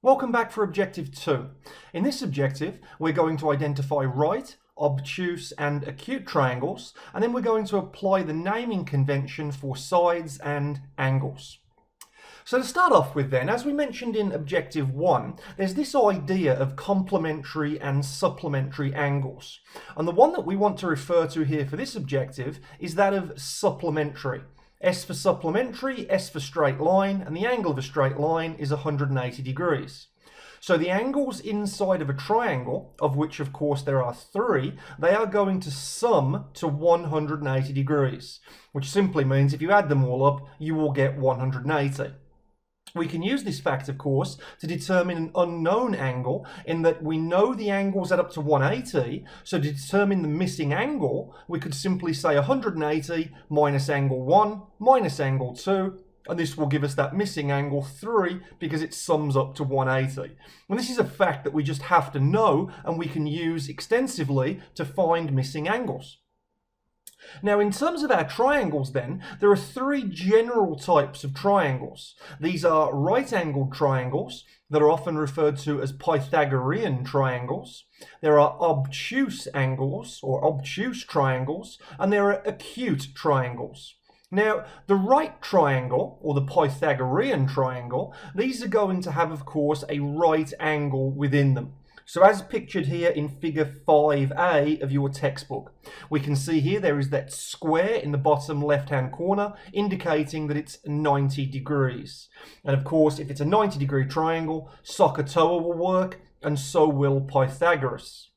Welcome back for Objective 2. In this objective, we're going to identify right, obtuse and acute triangles, and then we're going to apply the naming convention for sides and angles. So to start off with then, as we mentioned in Objective 1, there's this idea of complementary and supplementary angles. And the one that we want to refer to here for this objective is that of supplementary. S for supplementary, S for straight line, and the angle of a straight line is 180 degrees. So the angles inside of a triangle, of which of course there are three, they are going to sum to 180 degrees, which simply means if you add them all up, you will get 180. We can use this fact, of course, to determine an unknown angle in that we know the angles add up to 180, so to determine the missing angle, we could simply say 180 minus angle 1 minus angle 2, and this will give us that missing angle 3 because it sums up to 180. And this is a fact that we just have to know and we can use extensively to find missing angles. Now, in terms of our triangles then, there are three general types of triangles. These are right-angled triangles that are often referred to as Pythagorean triangles. There are obtuse angles or obtuse triangles, and there are acute triangles. Now, the right triangle, or the Pythagorean triangle, these are going to have, of course, a right angle within them. So as pictured here in figure 5a of your textbook, we can see here there is that square in the bottom left-hand corner indicating that it's 90 degrees. And of course, if it's a 90-degree triangle, SOHCAHTOA will work, and so will Pythagoras.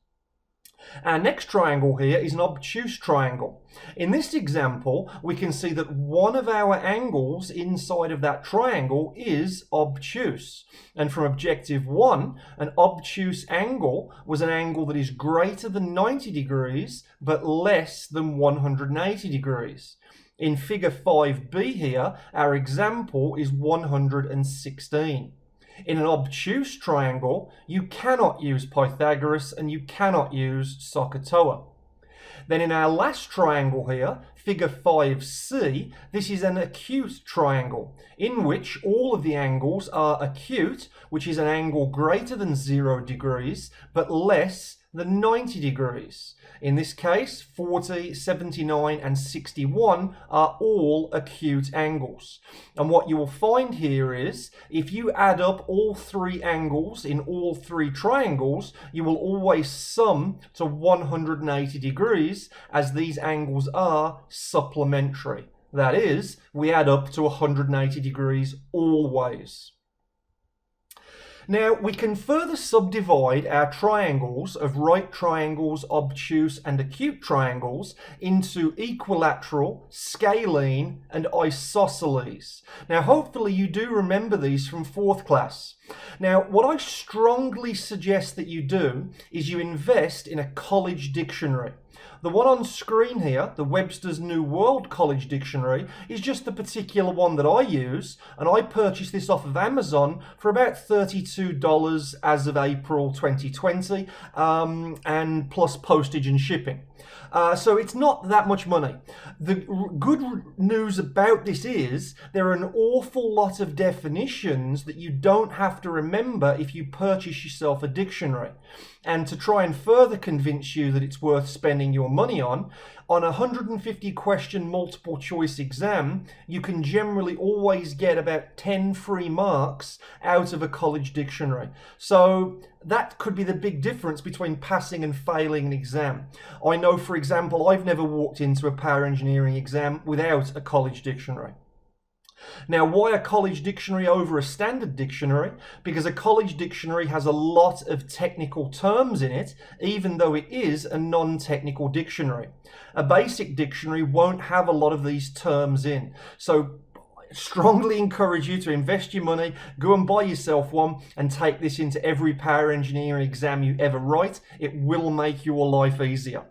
Our next triangle here is an obtuse triangle. In this example, we can see that one of our angles inside of that triangle is obtuse. And from Objective 1, an obtuse angle was an angle that is greater than 90 degrees, but less than 180 degrees. In figure 5b here, our example is 116. In an obtuse triangle, you cannot use Pythagoras and you cannot use SOHCAHTOA. Then in our last triangle here, figure 5c, this is an acute triangle in which all of the angles are acute, which is an angle greater than 0 degrees but less than 90 degrees. In this case, 40, 79 and 61 are all acute angles. And what you will find here is, if you add up all three angles in all three triangles, you will always sum to 180 degrees, as these angles are supplementary. That is, we add up to 180 degrees always. Now, we can further subdivide our triangles of right triangles, obtuse and acute triangles into equilateral, scalene and isosceles. Now, hopefully you do remember these from 4th class. Now, what I strongly suggest that you do is you invest in a college dictionary. The one on screen here, the Webster's New World College Dictionary, is just the particular one that I use, and I purchased this off of Amazon for about $32 as of April 2020, and plus postage and shipping. So it's not that much money. The good news about this is there are an awful lot of definitions that you don't have to remember if you purchase yourself a dictionary. And to try and further convince you that it's worth spending your money on a 150 question multiple choice exam, you can generally always get about 10 free marks out of a college dictionary. So that could be the big difference between passing and failing an exam. I know, for example, I've never walked into a power engineering exam without a college dictionary. Now, why a college dictionary over a standard dictionary? Because a college dictionary has a lot of technical terms in it, even though it is a non-technical dictionary. A basic dictionary won't have a lot of these terms in. So I strongly encourage you to invest your money, go and buy yourself one and take this into every power engineering exam you ever write. It will make your life easier.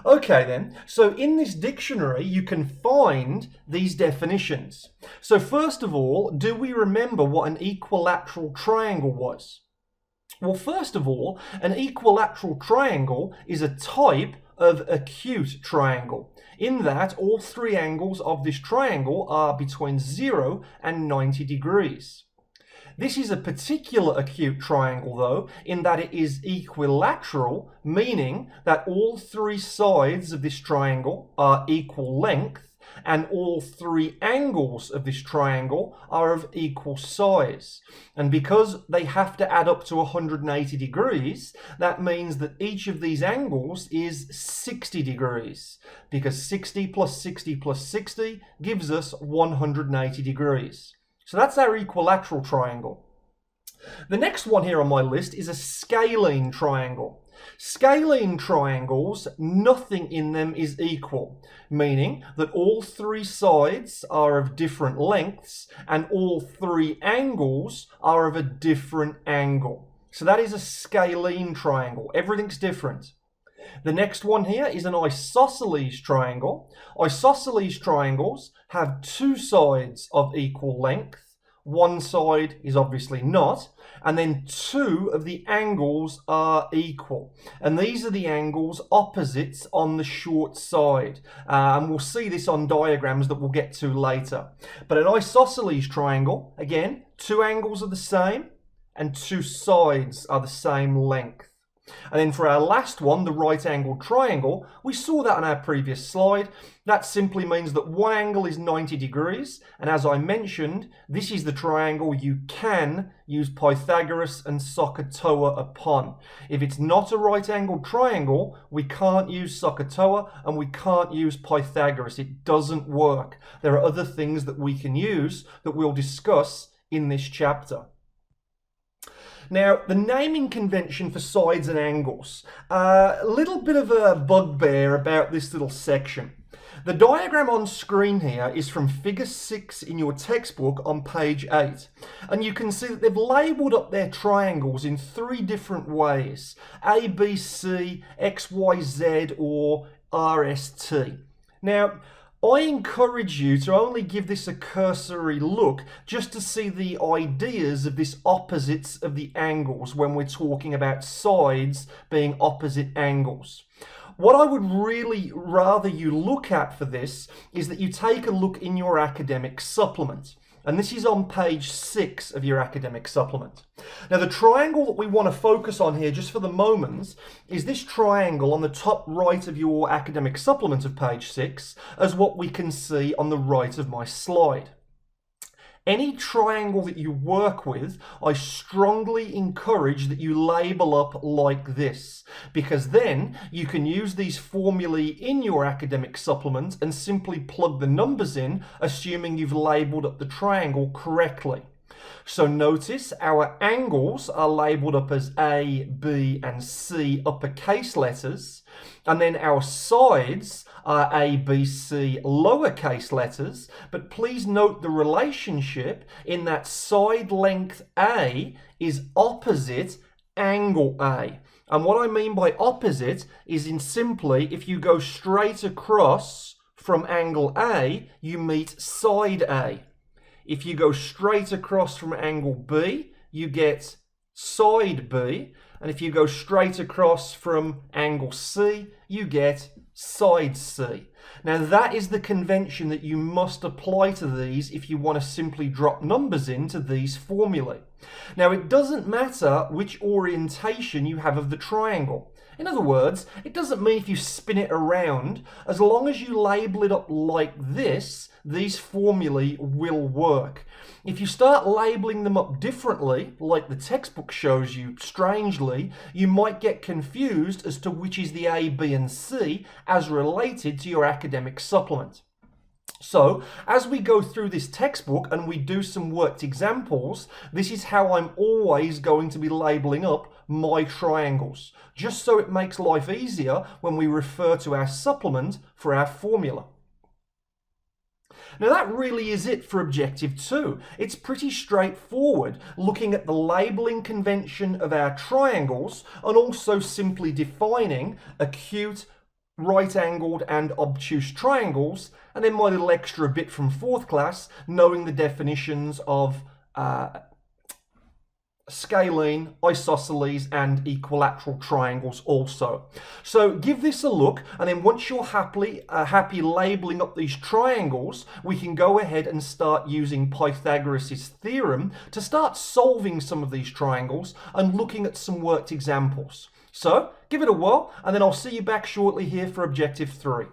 Okay then, so in this dictionary you can find these definitions. So first of all, do we remember what an equilateral triangle was? Well, first of all, an equilateral triangle is a type of acute triangle, in that all three angles of this triangle are between 0 and 90 degrees. This is a particular acute triangle though, in that it is equilateral, meaning that all three sides of this triangle are equal length and all three angles of this triangle are of equal size. And because they have to add up to 180 degrees, that means that each of these angles is 60 degrees, because 60 plus 60 plus 60 gives us 180 degrees. So that's our equilateral triangle. The next one here on my list is a scalene triangle. Scalene triangles, nothing in them is equal, meaning that all three sides are of different lengths and all three angles are of a different angle. So that is a scalene triangle. Everything's different. The next one here is an isosceles triangle. Isosceles triangles have two sides of equal length. One side is obviously not, and then two of the angles are equal. And these are the angles opposites on the short side. And we'll see this on diagrams that we'll get to later. But an isosceles triangle, again, two angles are the same and two sides are the same length. And then for our last one, the right-angled triangle, we saw that on our previous slide. That simply means that one angle is 90 degrees. And as I mentioned, this is the triangle you can use Pythagoras and SOHCAHTOA upon. If it's not a right-angled triangle, we can't use SOHCAHTOA and we can't use Pythagoras. It doesn't work. There are other things that we can use that we'll discuss in this chapter. Now, the naming convention for sides and angles. A little bit of a bugbear about this little section. The diagram on screen here is from figure 6 in your textbook on page 8. And you can see that they've labelled up their triangles in three different ways. A, B, C, X, Y, Z, or R, S, T. Now, I encourage you to only give this a cursory look just to see the ideas of this opposites of the angles when we're talking about sides being opposite angles. What I would really rather you look at for this is that you take a look in your academic supplement. And this is on page 6 of your academic supplement. Now, the triangle that we want to focus on here just for the moment is this triangle on the top right of your academic supplement of page 6, as what we can see on the right of my slide. Any triangle that you work with, I strongly encourage that you label up like this, because then you can use these formulae in your academic supplement and simply plug the numbers in, assuming you've labeled up the triangle correctly. So notice our angles are labelled up as A, B and C uppercase letters, and then our sides are A, B, C lowercase letters, but please note the relationship in that side length A is opposite angle A. And what I mean by opposite is in simply, if you go straight across from angle A, you meet side A. If you go straight across from angle B, you get side B. And if you go straight across from angle C, you get side C. Now that is the convention that you must apply to these if you want to simply drop numbers into these formulae. Now it doesn't matter which orientation you have of the triangle. In other words, it doesn't mean if you spin it around, as long as you label it up like this, these formulae will work. If you start labeling them up differently, like the textbook shows you strangely, you might get confused as to which is the A, B and C as related to your academic supplement. So, as we go through this textbook and we do some worked examples, this is how I'm always going to be labeling up my triangles, just so it makes life easier when we refer to our supplement for our formula. Now that really is it for Objective 2. It's pretty straightforward, looking at the labeling convention of our triangles and also simply defining acute, right-angled and obtuse triangles, and then my little extra bit from 4th class, knowing the definitions of scalene, isosceles, and equilateral triangles also. So give this a look, and then once you're happy labeling up these triangles, we can go ahead and start using Pythagoras' theorem to start solving some of these triangles and looking at some worked examples. So give it a whirl, and then I'll see you back shortly here for objective 3.